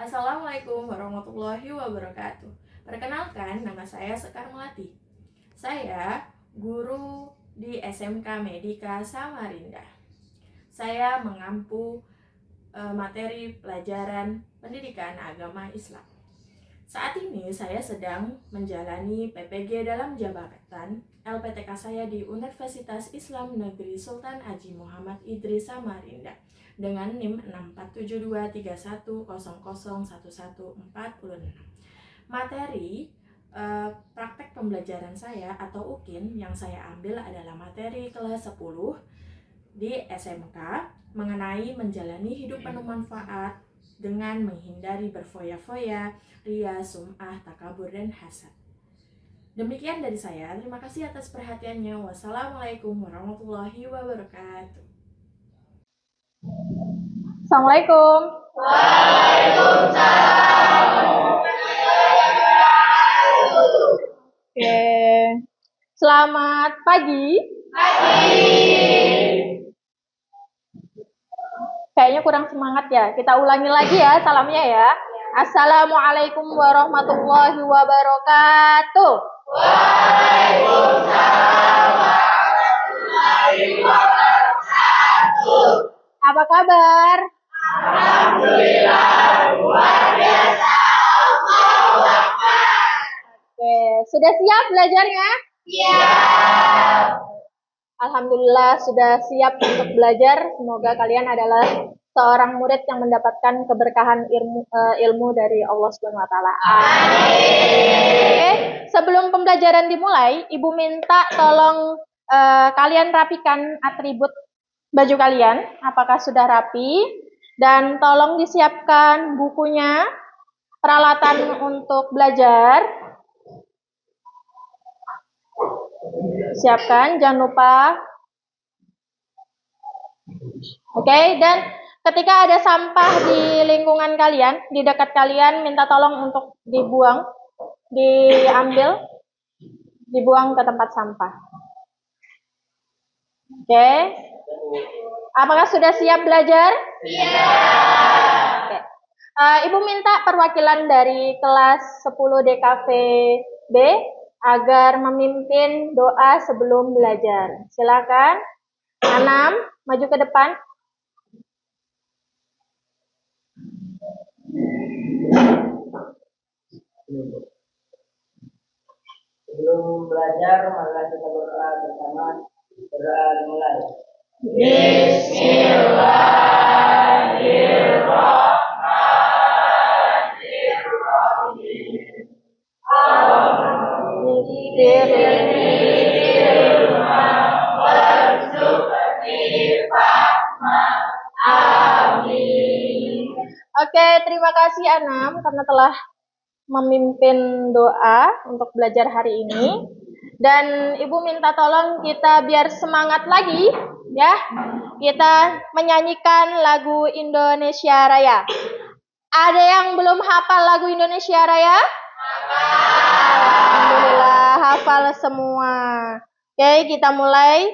Assalamualaikum warahmatullahi wabarakatuh. Perkenalkan, nama saya Sekar Melati. Saya guru di SMK Medika Samarinda. Saya mengampu materi pelajaran pendidikan agama Islam. Saat ini saya sedang menjalani PPG dalam jabatan LPTK saya di Universitas Islam Negeri Sultan Haji Muhammad Idris Samarinda dengan NIM 64231001146. Materi praktek pembelajaran saya atau UKIN yang saya ambil adalah materi kelas 10 di SMK mengenai menjalani hidup penuh manfaat dengan menghindari berfoya-foya, ria, sum'ah, takabur, dan hasad. Demikian dari saya. Terima kasih atas perhatiannya. Wassalamualaikum warahmatullahi wabarakatuh. Assalamualaikum. Waalaikumsalam. Oke. Selamat pagi. Kayaknya kurang semangat ya. Kita ulangi lagi ya salamnya ya. Assalamualaikum warahmatullahi wabarakatuh. Waalaikumsalam warahmatullahi wabarakatuh. Apa kabar? Alhamdulillah, luar biasa. Oke, sudah siap belajarnya? Siap. Alhamdulillah sudah siap untuk belajar. Semoga kalian adalah seorang murid yang mendapatkan keberkahan ilmu dari Allah Subhanahu wa taala. Oke, sebelum pembelajaran dimulai, Ibu minta tolong kalian rapikan atribut baju kalian, apakah sudah rapi, dan tolong disiapkan bukunya, peralatan untuk belajar. Siapkan, jangan lupa. Oke, dan ketika ada sampah di lingkungan kalian, di dekat kalian, minta tolong untuk dibuang, dibuang ke tempat sampah. Oke. Apakah sudah siap belajar? Siap. Oke. Ibu minta perwakilan dari kelas 10 DKV B agar memimpin doa sebelum belajar. Silakan. Anam, maju ke depan. Sebelum belajar, mari kita berdoa bersama. Berdoa dimulai. Bismillahirrahmanirrahim. Oke, terima kasih Anam karena telah memimpin doa untuk belajar hari ini. Dan Ibu minta tolong kita biar semangat lagi ya. Kita menyanyikan lagu Indonesia Raya. Ada yang belum hafal lagu Indonesia Raya? Alhamdulillah hafal semua. Oke, kita mulai.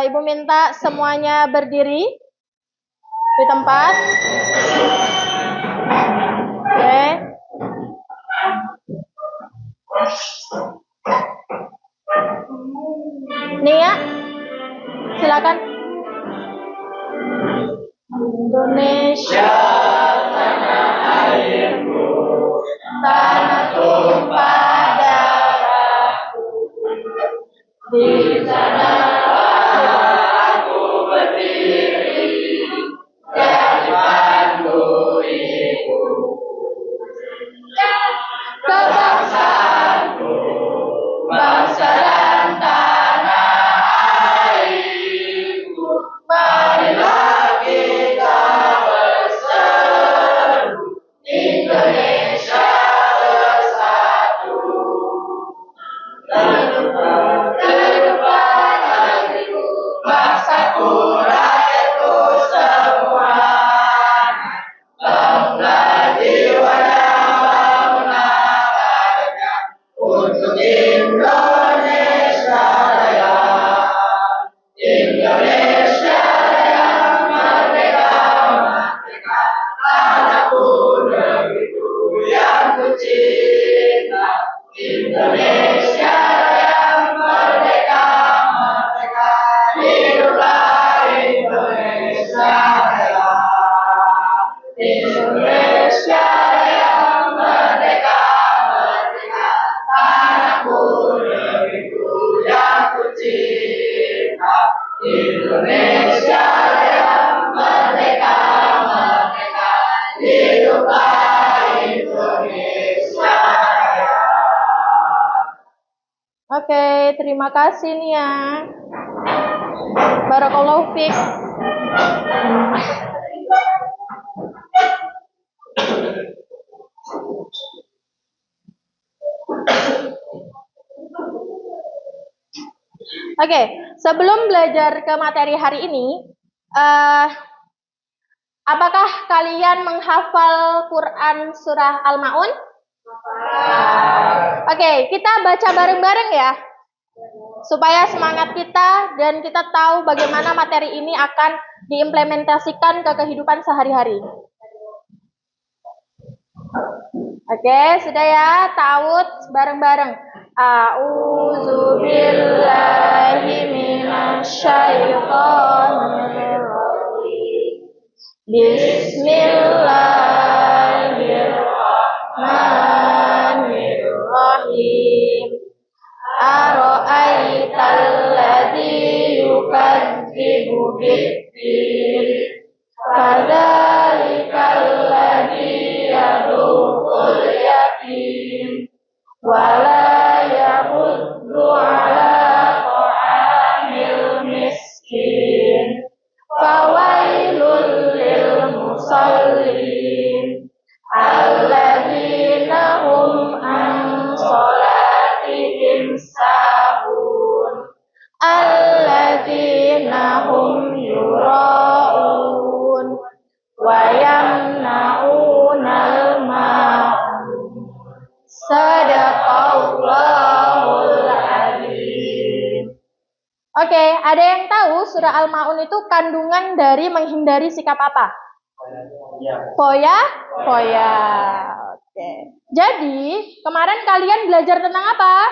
Ibu minta semuanya berdiri di tempat. Oke. Nia, silakan. Indonesia tanah airku, tanah tumpah darahku. Di sana aku berdiri dan dipandu ibu. Kebangsaanku, bangsa dan tanah airku, marilah kita berseru, Indonesia bersatu. Kehidupan negeriku, bangsaku, rakyatku semua, bangunlah jiwanya, bangunlah untuk Indonesia Raya. Indonesia Raya, merdeka, merdeka, anak Oke, terima kasih nih ya. Barakallahu fiik. Oke, sebelum belajar ke materi hari ini, apakah kalian menghafal Quran surah Al-Ma'un? Oke, kita baca bareng-bareng ya. Supaya semangat kita dan kita tahu bagaimana materi ini akan diimplementasikan ke kehidupan sehari-hari. Oke, sudah ya, ta'awudz bareng-bareng. A'udzu billahi minasyaitonir rajim. Bismillahirrahmanirrahim. Ara'aital ladzi yukadzibu bid-din. Fadzalikal ladzi yad'ul yatim. Wala yahuddu ala ta'amil miskin. Fawailul lil musallin. Alladzina hum an sholatihim sahun. Alladzina hum yura'un. Wa yamna'unal ma'un. Sadaqallahul adzim. Oke, ada yang tahu surah Al-Ma'un itu kandungan dari menghindari sikap apa? Foya. Oke. Jadi, kemarin kalian belajar tentang apa?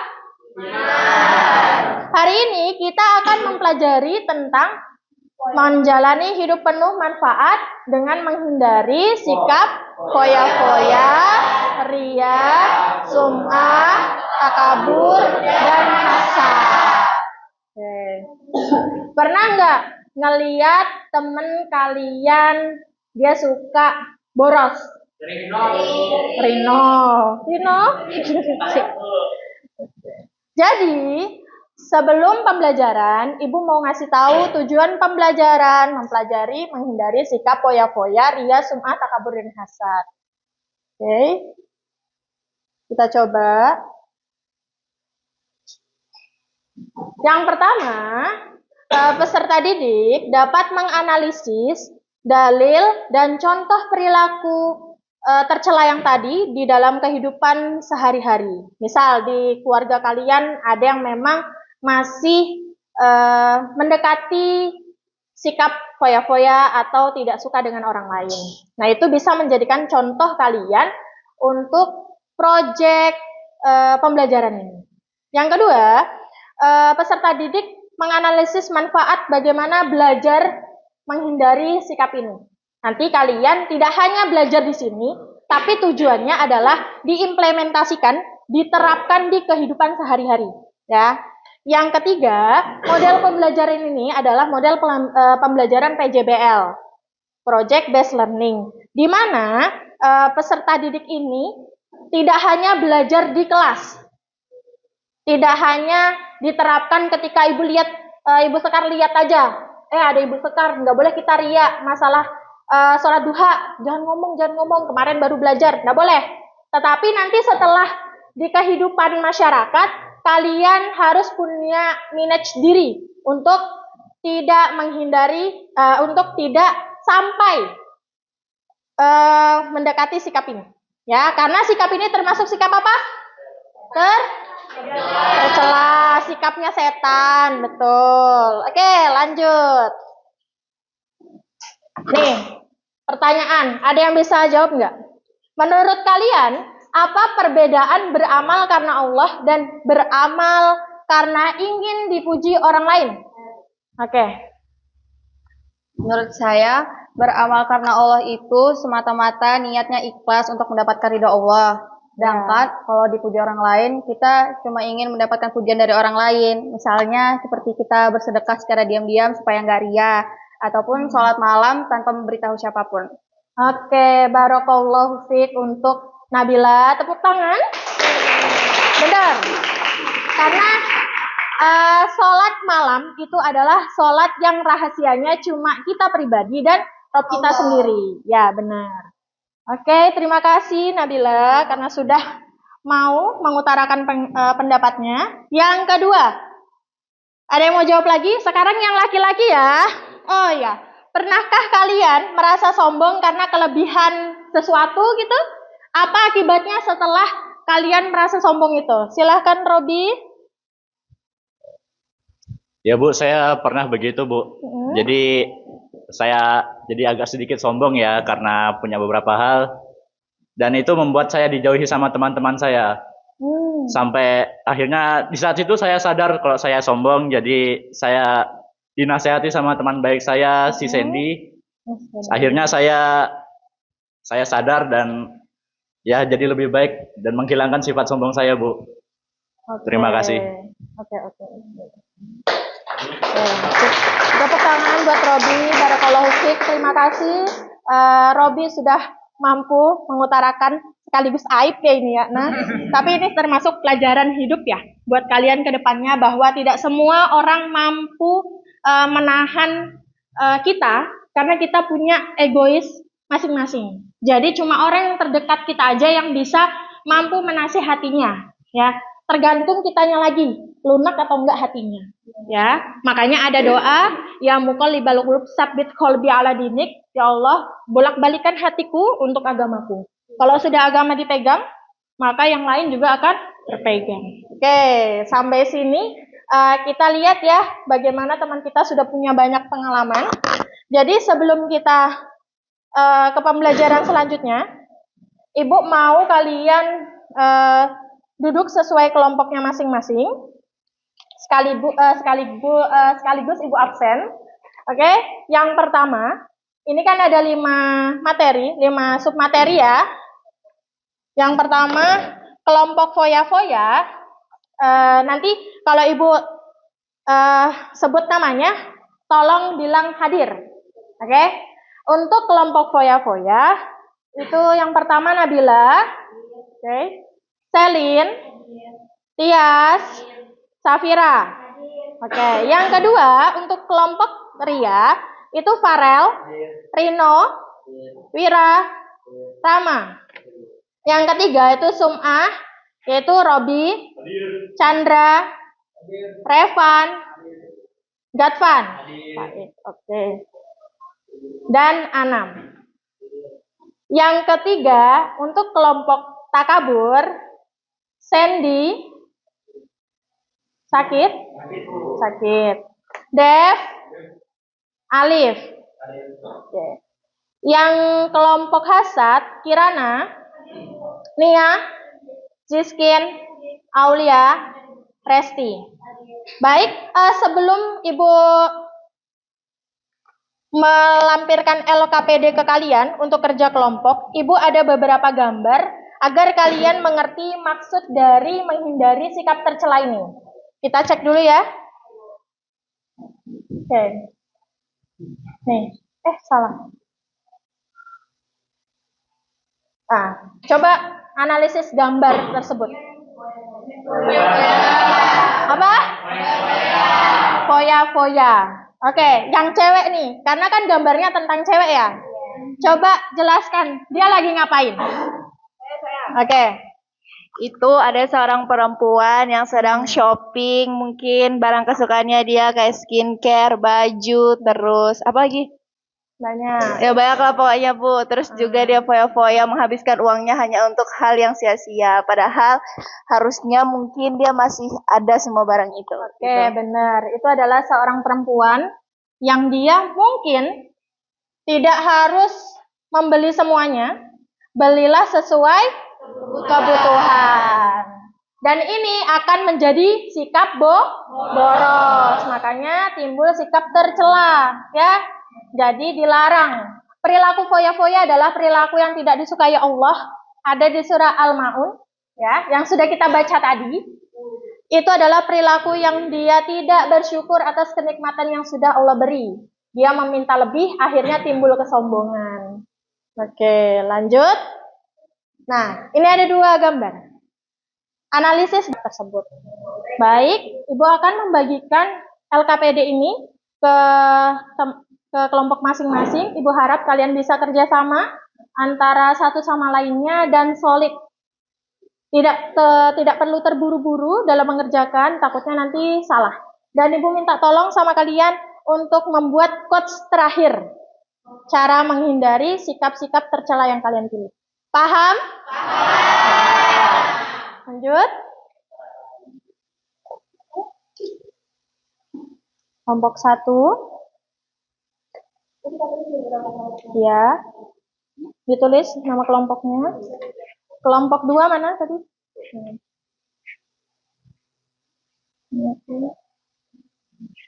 Hari ini kita akan mempelajari tentang menjalani hidup penuh manfaat dengan menghindari sikap foya-foya, ria, sum'ah, takabur, dan hasad. Pernah nggak ngeliat temen kalian dia suka boros? Rino. Jadi sebelum pembelajaran, Ibu mau ngasih tahu tujuan pembelajaran, mempelajari menghindari sikap foya-foya, ria, sum'ah, takabur, dan hasad. Oke. Kita coba. Yang pertama, peserta didik dapat menganalisis dalil dan contoh perilaku tercela yang tadi di dalam kehidupan sehari-hari. Misal di keluarga kalian ada yang memang masih mendekati sikap foya-foya atau tidak suka dengan orang lain. Nah, itu bisa menjadikan contoh kalian untuk proyek pembelajaran ini. Yang kedua, peserta didik menganalisis manfaat bagaimana belajar menghindari sikap ini. Nanti kalian tidak hanya belajar di sini, tapi tujuannya adalah diimplementasikan, diterapkan di kehidupan sehari-hari. Ya. Yang ketiga, model pembelajaran ini adalah model pembelajaran PJBL, Project Based Learning, di mana peserta didik ini tidak hanya belajar di kelas, tidak hanya diterapkan ketika Ibu Sekar lihat aja. Ada Ibu Sekar, nggak boleh kita ria masalah sholat duha, jangan ngomong, kemarin baru belajar, nggak boleh. Tetapi nanti setelah di kehidupan masyarakat, kalian harus punya manage diri untuk tidak menghindari, untuk tidak sampai mendekati sikap ini. Ya, karena sikap ini termasuk sikap apa? Tercela, sikapnya setan, betul. Oke, lanjut. Nih, Pertanyaan, ada yang bisa jawab nggak? Menurut kalian, apa perbedaan beramal karena Allah dan beramal karena ingin dipuji orang lain? Oke. Menurut saya, beramal karena Allah itu semata-mata niatnya ikhlas untuk mendapatkan ridho Allah. Sedangkan kalau dipuji orang lain, kita cuma ingin mendapatkan pujian dari orang lain. Misalnya seperti kita bersedekah secara diam-diam supaya nggak ria, ataupun sholat malam tanpa memberitahu siapapun. Oke, barakallahu fiik untuk Nabila. Tepuk tangan. Benar. Karena sholat malam itu adalah sholat yang rahasianya cuma kita pribadi dan Rob kita sendiri. Ya, benar. Oke, terima kasih Nabila karena sudah mau mengutarakan pendapatnya. Yang kedua, ada yang mau jawab lagi? Sekarang yang laki-laki ya. Oh ya, pernahkah kalian merasa sombong karena kelebihan sesuatu gitu? Apa akibatnya setelah kalian merasa sombong itu? Silahkan Robi. Ya Bu, saya pernah begitu Bu. Jadi saya jadi agak sedikit sombong ya karena punya beberapa hal. Dan itu membuat saya dijauhi sama teman-teman saya. Sampai akhirnya di saat itu saya sadar kalau saya sombong. Jadi saya dinasehati sama teman baik saya, si Sandy. Akhirnya saya sadar dan ya jadi lebih baik dan menghilangkan sifat sombong saya Bu. Terima kasih. Oke. Tepuk tangan buat Robi, barakallahu fiik. Terima kasih. Robi sudah mampu mengutarakan sekaligus aib ya ini ya. Nah, tapi ini termasuk pelajaran hidup ya buat kalian ke depannya bahwa tidak semua orang mampu menahan kita karena kita punya egois masing-masing. Jadi cuma orang yang terdekat kita aja yang bisa mampu menasihatinya ya. Tergantung kitanya lagi, lunak atau enggak hatinya. Ya, makanya ada doa, ya muqallibal qulub tsabbit qalbi ala dinik. Ya Allah, bolak-balikan hatiku untuk agamaku. Kalau sudah agama dipegang, maka yang lain juga akan terpegang. Oke, sampai sini kita lihat ya bagaimana teman kita sudah punya banyak pengalaman. Jadi sebelum kita ke pembelajaran selanjutnya, Ibu mau kalian duduk sesuai kelompoknya masing-masing. Sekaligus Ibu absen. Oke, yang pertama, ini kan ada 5 submateri ya. Yang pertama, kelompok foya-foya. Nanti kalau Ibu sebut namanya, tolong bilang hadir. Oke, untuk kelompok foya-foya, itu yang pertama Nabila, oke, Selin, Tias, Safira. Oke, yang kedua untuk kelompok Ria itu Farel, Rino, Wira, Rama. Yang ketiga itu Sum'ah, yaitu Robi, Chandra, Revan, Gatvan. Oke. Dan Anam. Yang ketiga untuk kelompok Takabur, Sandy, sakit. Dev, Alif. Oke. Yang kelompok Hasad, Kirana, Nia, Ziskin, Aulia, Resti. Baik, sebelum Ibu melampirkan LKPD ke kalian untuk kerja kelompok, Ibu ada beberapa gambar agar kalian mengerti maksud dari menghindari sikap tercela ini. Kita cek dulu ya. Oke. Nih, salah. Nah, coba analisis gambar tersebut. Apa? Foya-foya. Oke, yang cewek nih, karena kan gambarnya tentang cewek ya. Coba jelaskan, dia lagi ngapain? Oke. Itu ada seorang perempuan yang sedang shopping, mungkin barang kesukaannya dia kayak skincare, baju, terus apa lagi? Banyak. Ya banyak lah pokoknya Bu. Terus juga dia foya-foya menghabiskan uangnya hanya untuk hal yang sia-sia. Padahal harusnya mungkin dia masih ada semua barang itu. Oke, benar. Itu adalah seorang perempuan yang dia mungkin tidak harus membeli semuanya, belilah sesuai kebutuhan. Dan ini akan menjadi sikap boros. Makanya timbul sikap tercela, ya. Jadi dilarang. Perilaku foya-foya adalah perilaku yang tidak disukai Allah. Ada di surah Al-Maun, ya, yang sudah kita baca tadi. Itu adalah perilaku yang dia tidak bersyukur atas kenikmatan yang sudah Allah beri. Dia meminta lebih, akhirnya timbul kesombongan. Oke, lanjut. Nah, ini ada 2 gambar. Analisis tersebut. Baik, Ibu akan membagikan LKPD ini ke kelompok masing-masing. Ibu harap kalian bisa kerjasama antara satu sama lainnya dan solid. Tidak perlu terburu-buru dalam mengerjakan, takutnya nanti salah. Dan Ibu minta tolong sama kalian untuk membuat quotes terakhir. Cara menghindari sikap-sikap tercela yang kalian pilih. Paham? Lanjut. Kelompok 1. Ya. Ditulis nama kelompoknya. Kelompok 2 mana tadi?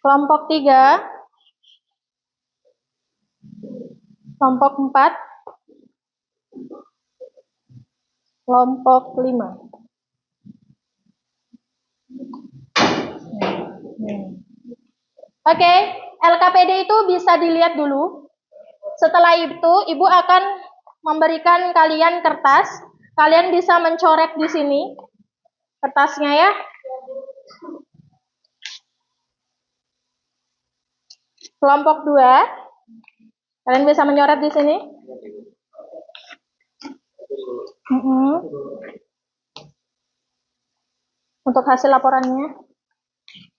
Kelompok 3. Kelompok 4. Kelompok 5. Oke, LKPD itu bisa dilihat dulu. Setelah itu, Ibu akan memberikan kalian kertas. Kalian bisa mencoret di sini kertasnya, ya. Kelompok 2, kalian bisa mencoret di sini. Untuk hasil laporannya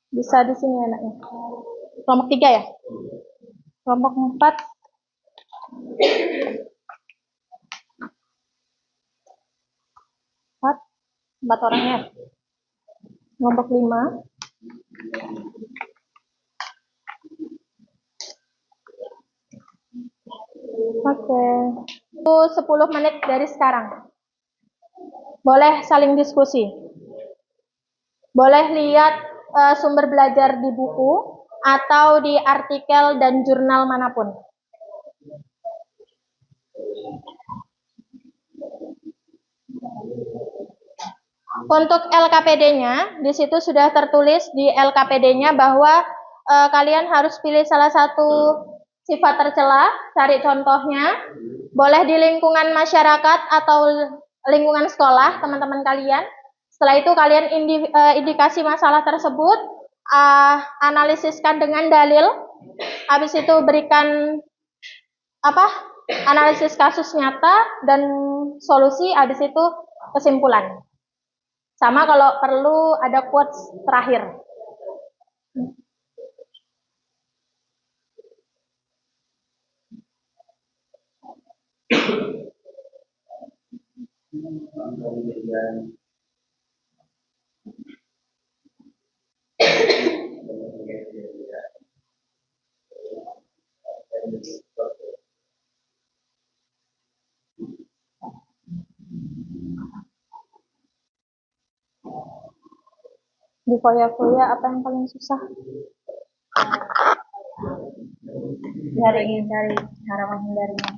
bisa di sini anaknya. Kelompok 3 ya. Kelompok 4. Empat orangnya. Kelompok 5. Oke. Itu 10 menit dari sekarang. Boleh saling diskusi. Boleh lihat sumber belajar di buku atau di artikel dan jurnal manapun. Untuk LKPD-nya, di situ sudah tertulis di LKPD-nya bahwa kalian harus pilih salah satu sifat tercela, cari contohnya. Boleh di lingkungan masyarakat atau lingkungan sekolah, teman-teman kalian. Setelah itu kalian indikasi masalah tersebut, analisiskan dengan dalil. Habis itu berikan analisis kasus nyata dan solusi. Habis itu kesimpulan. Sama kalau perlu ada quotes terakhir. Di foya-foya apa yang paling susah? Cari cara menghindarinya.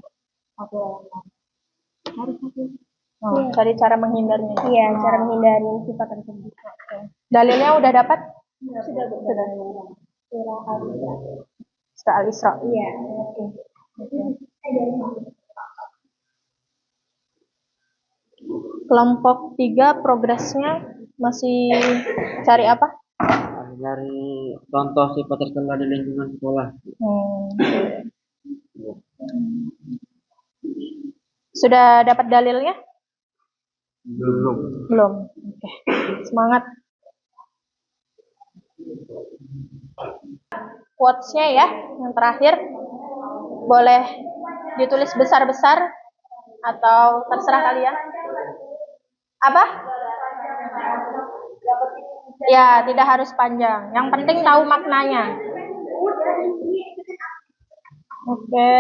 Cari cara menghindarinya. Iya, cara menghindari sifat tersebut. Dalilnya udah dapat? Sudah. Surah Al-Isra. Iya. Oke. Kelompok 3 progresnya masih cari apa? Dari contoh sifat tercela di lingkungan sekolah. Sudah dapat dalilnya? Belum. Oke. Semangat. Quotes-nya ya, yang terakhir boleh ditulis besar-besar atau terserah kalian. Apa? Ya, tidak harus panjang. Yang penting tahu maknanya. Oke.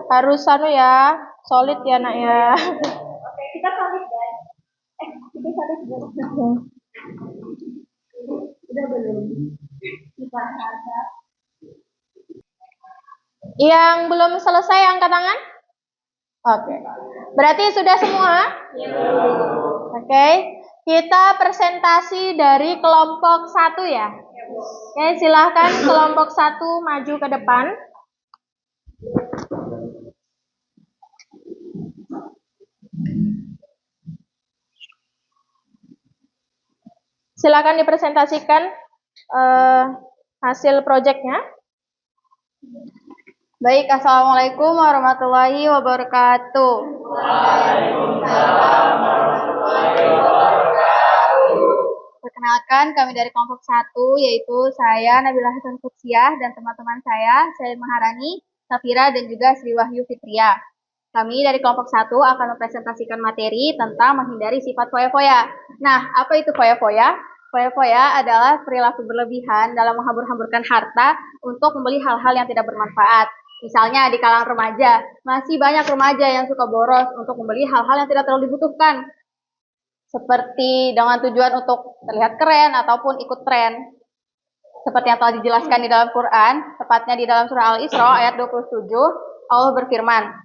Harus ya, solid ya nak ya. Oke, kita solid guys. Kita solid dulu. Udah belum? Kita ada. Yang belum selesai angkat tangan? Oke. Berarti sudah semua? Oke. Kita presentasi dari kelompok 1 ya. Oke, silahkan kelompok 1 maju ke depan. Silakan dipresentasikan hasil proyeknya. Baik, Assalamualaikum warahmatullahi wabarakatuh. Perkenalkan, kami dari kelompok 1, yaitu saya Nabila Hasan Futsiah dan teman-teman saya Maharani, Safira, dan juga Sri Wahyu Fitria. Kami dari kelompok 1 akan mempresentasikan materi tentang menghindari sifat foya-foya. Nah, apa itu foya-foya? Foya-foya adalah perilaku berlebihan dalam menghambur-hamburkan harta untuk membeli hal-hal yang tidak bermanfaat. Misalnya di kalangan remaja, masih banyak remaja yang suka boros untuk membeli hal-hal yang tidak terlalu dibutuhkan. Seperti dengan tujuan untuk terlihat keren ataupun ikut tren. Seperti yang telah dijelaskan di dalam Quran, tepatnya di dalam surah Al-Isra ayat 27, Allah berfirman,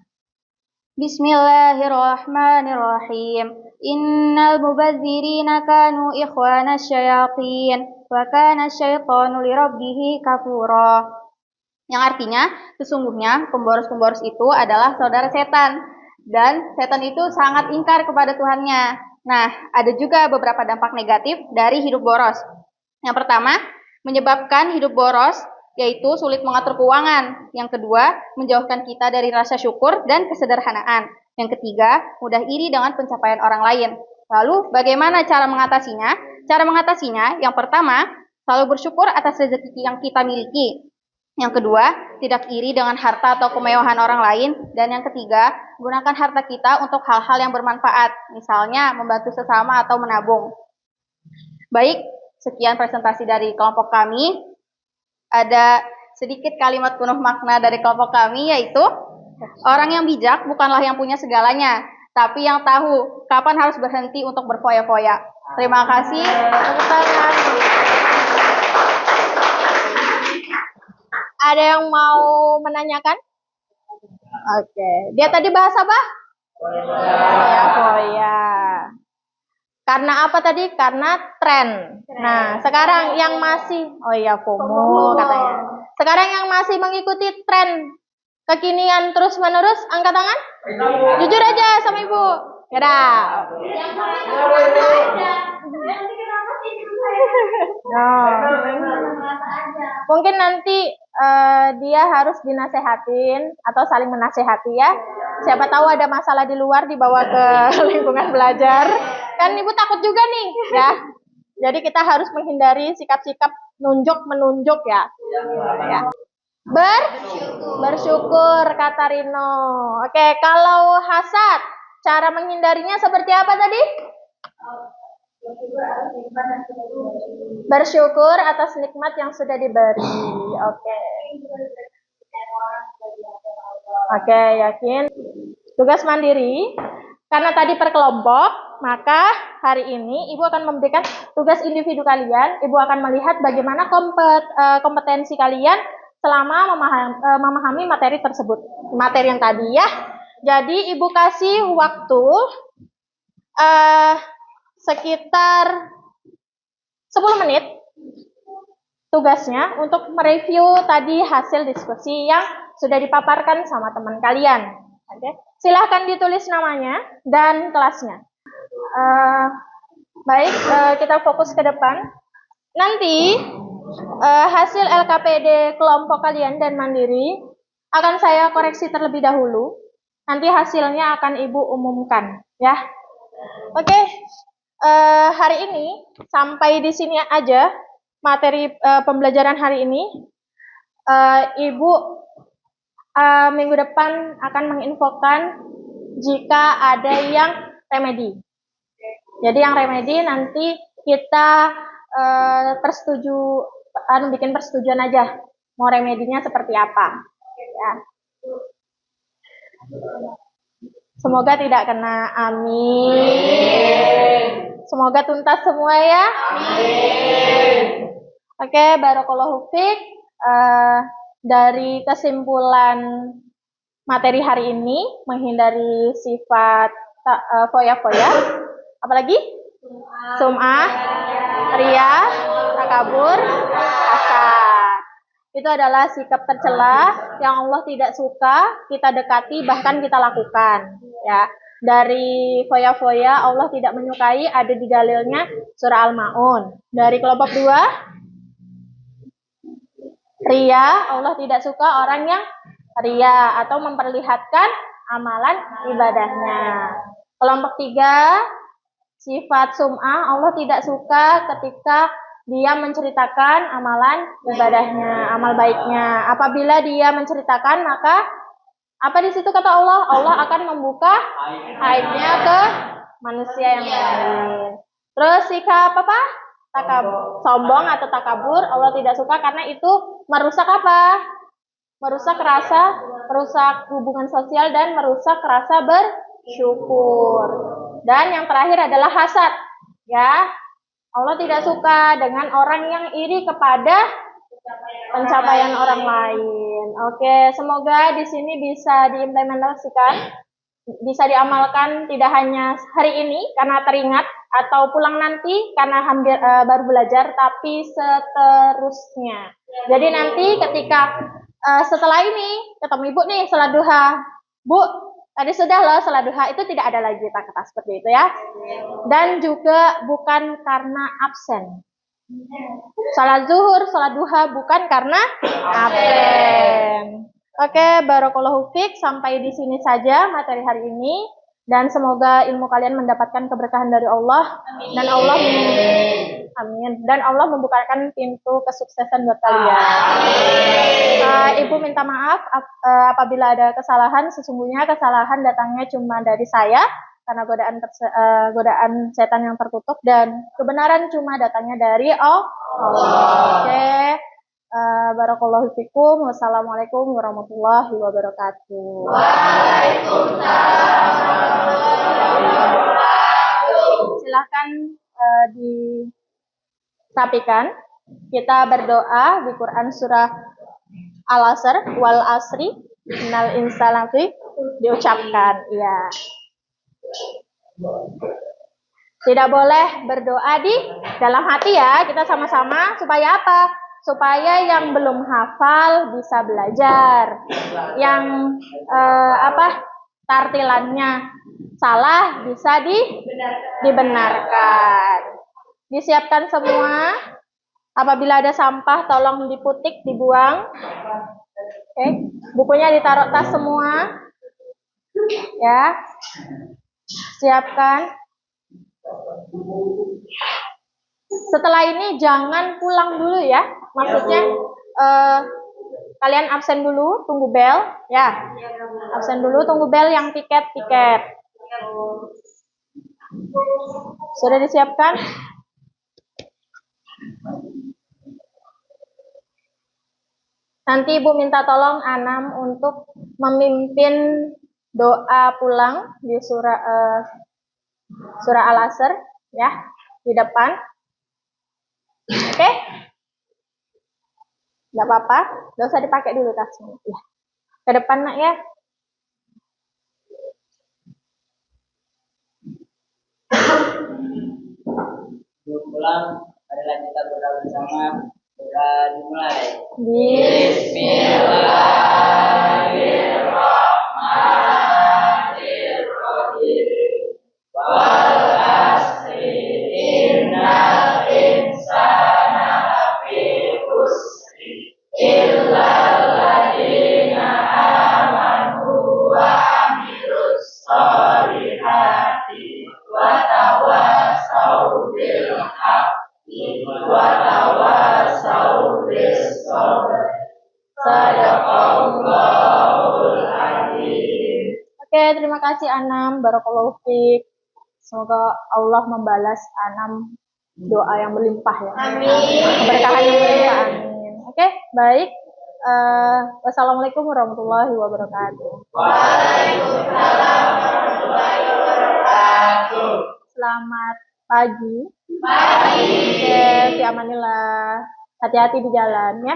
Bismillahirrahmanirrahim. Innal mubazzirina kanu ikhwana syayatin wa kana syaitanu lirabbih kafura. Yang artinya, sesungguhnya pemboros-pemboros itu adalah saudara setan dan setan itu sangat ingkar kepada Tuhannya. Nah, ada juga beberapa dampak negatif dari hidup boros. Yang pertama, menyebabkan hidup boros yaitu sulit mengatur keuangan. Yang kedua, menjauhkan kita dari rasa syukur dan kesederhanaan. Yang ketiga, mudah iri dengan pencapaian orang lain. Lalu, bagaimana cara mengatasinya? Cara mengatasinya, yang pertama, selalu bersyukur atas rezeki yang kita miliki. Yang kedua, tidak iri dengan harta atau kemewahan orang lain. Dan yang ketiga, gunakan harta kita untuk hal-hal yang bermanfaat. Misalnya, membantu sesama atau menabung. Baik, sekian presentasi dari kelompok kami. Ada sedikit kalimat penuh makna dari kelompok kami, yaitu orang yang bijak bukanlah yang punya segalanya, tapi yang tahu kapan harus berhenti untuk berfoya-foya. Terima kasih. Tepuk tangan. Ada yang mau menanyakan? Oke. Dia tadi bahas apa? Foya. Karena apa tadi? Karena tren. Nah, sekarang yang masih, FOMO katanya. Sekarang yang masih mengikuti tren kekinian terus-menerus, angkat tangan. Jujur aja sama ibu. Yaudah. Mungkin nanti dia harus dinasehatin atau saling menasehati ya. Siapa tahu ada masalah di luar dibawa ke lingkungan belajar. Kan ibu takut juga nih ya. Jadi kita harus menghindari sikap-sikap nunjuk-menunjuk ya. Bersyukur kata Rino. Oke, kalau hasad, cara menghindarinya seperti apa tadi? Bersyukur atas nikmat yang sudah diberi. Oke, yakin. Tugas mandiri. Karena tadi per kelompok, maka hari ini Ibu akan memberikan tugas individu kalian. Ibu akan melihat bagaimana kompetensi kalian selama memahami materi tersebut. Materi yang tadi ya. Jadi Ibu kasih waktu sekitar 10 menit tugasnya untuk mereview tadi hasil diskusi yang sudah dipaparkan sama teman kalian. Oke. Silahkan ditulis namanya dan kelasnya. Baik, kita fokus ke depan. Nanti hasil LKPD kelompok kalian dan mandiri akan saya koreksi terlebih dahulu. Nanti hasilnya akan Ibu umumkan, ya. Oke, hari ini sampai di sini aja materi pembelajaran hari ini. Ibu minggu depan akan menginfokan jika ada yang remedi. Jadi yang remedi nanti kita bikin persetujuan aja mau remedinya seperti apa. Ya. Semoga tidak kena. Amin. Semoga tuntas semua ya. Amin. Oke, barakallahu fiik. Dari kesimpulan materi hari ini, menghindari sifat foya-foya, apalagi? Sum'ah, ria, takabur, hasad. Itu adalah sikap tercela yang Allah tidak suka kita dekati, bahkan kita lakukan. Ya, dari foya-foya Allah tidak menyukai, ada di dalilnya surah Al-Maun. Dari kelompok 2, ria, Allah tidak suka orang yang ria atau memperlihatkan amalan ibadahnya. Kelompok 3, sifat sum'ah, Allah tidak suka ketika dia menceritakan amalan ibadahnya, amal baiknya. Apabila dia menceritakan, maka apa di situ kata Allah? Allah akan membuka aibnya ke manusia yang lain. Terus sikap apa? Sombong atau takabur, Allah tidak suka karena itu merusak apa? Merusak rasa, merusak hubungan sosial dan merusak rasa bersyukur. Dan yang terakhir adalah hasad. Ya, Allah tidak suka dengan orang yang iri kepada pencapaian orang lain. Oke, semoga di sini bisa diimplementasikan, bisa diamalkan tidak hanya hari ini karena teringat atau pulang nanti karena hampir baru belajar, tapi seterusnya. Jadi nanti ketika setelah ini ketemu ibu nih salat duha, Bu, tadi sudah loh salat duha, itu tidak ada lagi kata-kata seperti itu ya. Dan juga bukan karena absen. Salat zuhur, salat duha bukan karena absen. Oke, barakallahu fiik, sampai di sini saja materi hari ini. Dan semoga ilmu kalian mendapatkan keberkahan dari Allah. Amin. Dan Allah amin. Dan Allah membukakan pintu kesuksesan buat kalian. Ibu minta maaf apabila ada kesalahan. Sesungguhnya kesalahan datangnya cuma dari saya karena godaan setan yang tertutup, dan kebenaran cuma datangnya dari Allah. Oke. Barakallahu fikum. Wassalamualaikum warahmatullahi wabarakatuh. Waalaikumsalam. Silahkan dirapikan. Kita berdoa di Quran surah Al-Asr, wal asri innal insana lafi, diucapkan. Ya. Tidak boleh berdoa di dalam hati ya. Kita sama-sama supaya apa? Supaya yang belum hafal bisa belajar, yang tartilannya salah bisa dibenarkan. Disiapkan semua. Apabila ada sampah tolong diputik, dibuang. Oke, bukunya ditaruh tas semua. Ya, siapkan. Setelah ini jangan pulang dulu ya. Maksudnya kalian absen dulu, tunggu bel ya. Absen dulu, tunggu bel yang tiket. Sudah disiapkan? Nanti Ibu minta tolong Anam untuk memimpin doa pulang di surah Al-Asr ya, di depan. Oke? Nggak apa-apa, nggak usah dipakai dulu tasnya. Ya. Ke depan nak ya. Sebelum pulang, marilah kita berdoa bersama. Doa dimulai. Bismillahirrahmanirrahim. Wal asri innal insana lafi khusri illal ladzina amanu wa amilus sholihati wa tawassaw bil haqqi wa tawassaw bis sabr. Sadaqallahul adzim. Oke, terima kasih Anam, barakallahu fiik. Semoga Allah membalas Anam doa yang berlimpah ya. Amin. Keberkahan yang berlimpah. Amin. Oke, baik. Wassalamualaikum warahmatullahi wabarakatuh. Selamat pagi. Oke, fi amanillah. Hati-hati di jalan ya.